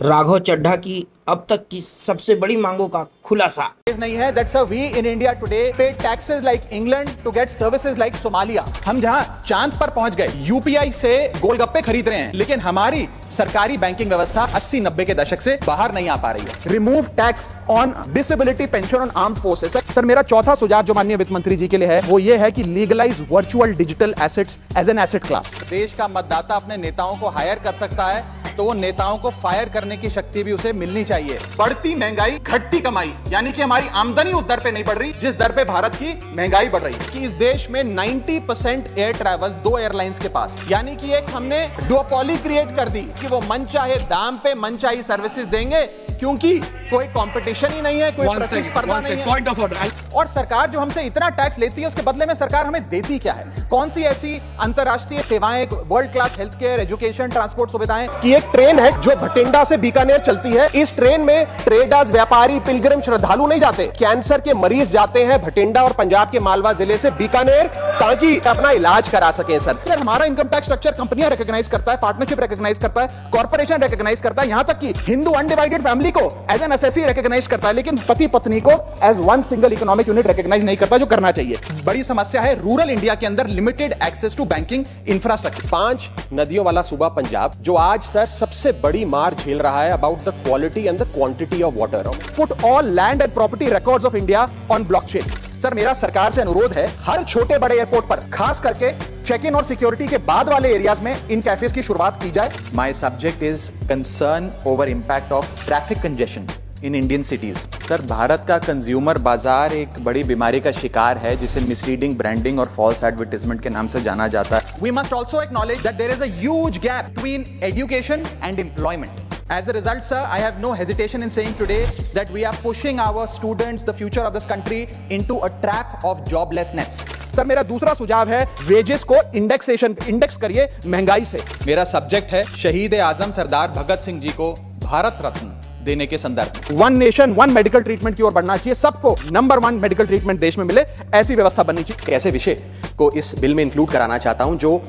राघव चड्ढा की अब तक की सबसे बड़ी मांगों का खुलासा। नहीं है that's why we in India today pay taxes like England to get services like Somalia. हम जहां चांद पर पहुंच गए, यूपीआई से गोलगप्पे खरीद रहे हैं, लेकिन हमारी सरकारी बैंकिंग व्यवस्था 80-90 के दशक से बाहर नहीं आ पा रही है। Remove tax on disability pension on armed forces. Sir मेरा चौथा सुझाव जो माननीय वित्त मंत्री जी के लिए है वो ये है कि legalise virtual digital assets as an asset class. देश का मतदाता अपने नेताओं को हायर कर सकता है तो वो नेताओं को फायर करने की शक्ति भी उसे मिलनी चाहिए। बढ़ती महंगाई, घटती कमाई, यानी कि हमारी आमदनी उस दर पे नहीं बढ़ रही जिस दर पे भारत की महंगाई बढ़ रही है। कि इस देश में 90% एयर ट्रैवल 2 एयरलाइंस के पास, यानी कि एक हमने डुओपोली क्रिएट कर दी कि वो मनचाहे दाम पे मनचाही सर्विसेज देंगे क्योंकि कोई कंपटीशन ही नहीं है, कोई प्रतिस्पर्धा नहीं है। Point of order. और सरकार जो हमसे इतना टैक्स लेती है उसके बदले में सरकार हमें देती क्या है? कौन सी ऐसी अंतरराष्ट्रीय सेवाएं, world class health care, education, transport सुविधाएं कि एक ट्रेन है जो भटिंडा से बीकानेर चलती है। इस ट्रेन में ट्रेडर्स, व्यापारी, पिलग्रिम, श्रद्धालु नहीं जाते, कैंसर के मरीज जाते हैं भटिंडा और पंजाब के मालवा जिले से बीकानेर ताकि अपना इलाज करा सकें। सर हमारा इनकम टैक्स स्ट्रक्चर कंपनियां रिकॉग्नाइज करता है, पार्टनरशिप रिकॉग्नाइज करता है, कॉर्पोरेशन रिकॉग्नाइज करता है, यहां तक कि हिंदू अनडिवाइडेड फैमिली को एज एन एसएससी रिकॉग्नाइज करता है, लेकिन पति पत्नी को as one single economic unit recognise नहीं करता, जो करना चाहिए। बड़ी समस्या है रूरल इंडिया के अंदर limited access to banking infrastructure. 5 नदियों वाला सूबा पंजाब जो आज सर सबसे बड़ी मार झेल रहा है about the quality and the quantity of water. Put all land and property records of India on blockchain. Sir मेरा सरकार से अनुरोध है हर छोटे बड़े एयरपोर्ट पर खास करके चेक इन और सिक्योरिटी के बाद वाले एरियाज में इन कैफेज की शुरुआत की जाए। My subject is concern over impact of traffic congestion in Indian cities. Sir Bharat का कंज्यूमर बाजार एक बड़ी बीमारी का शिकार है जिसे मिसलीडिंग ब्रांडिंग और फॉल्स एडवर्टाइजमेंट के नाम से जाना जाता है। We must also acknowledge that there is a huge gap between education and employment. As a result, sir, I have no hesitation in saying today that we are pushing our students, the future of this country, into a trap of joblessness. Sir मेरा दूसरा सुझाव है wages को index करिए महंगाई से। मेरा subject है शहीद आजम सरदार भगत सिंह जी को भारत रत्न देने के संदर्भ। One nation one medical treatment की ओर बढ़ना चाहिए, सबको नंबर 1 मेडिकल ट्रीटमेंट देश में मिले, ऐसी व्यवस्था बननी चाहिए। ऐसे विषय को इस बिल में इंक्लूड कराना चाहता हूं जो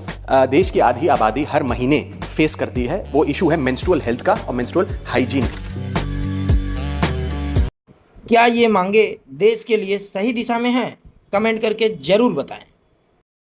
देश की आधी आबादी हर महीने फेस करती है। वो इशू है मेंस्ट्रुअल हेल्थ का और मेंस्ट्रुअल हाइजीन। क्या ये मांगे देश के लिए सही दिशा में हैं? कमेंट करके जरूर बताएं।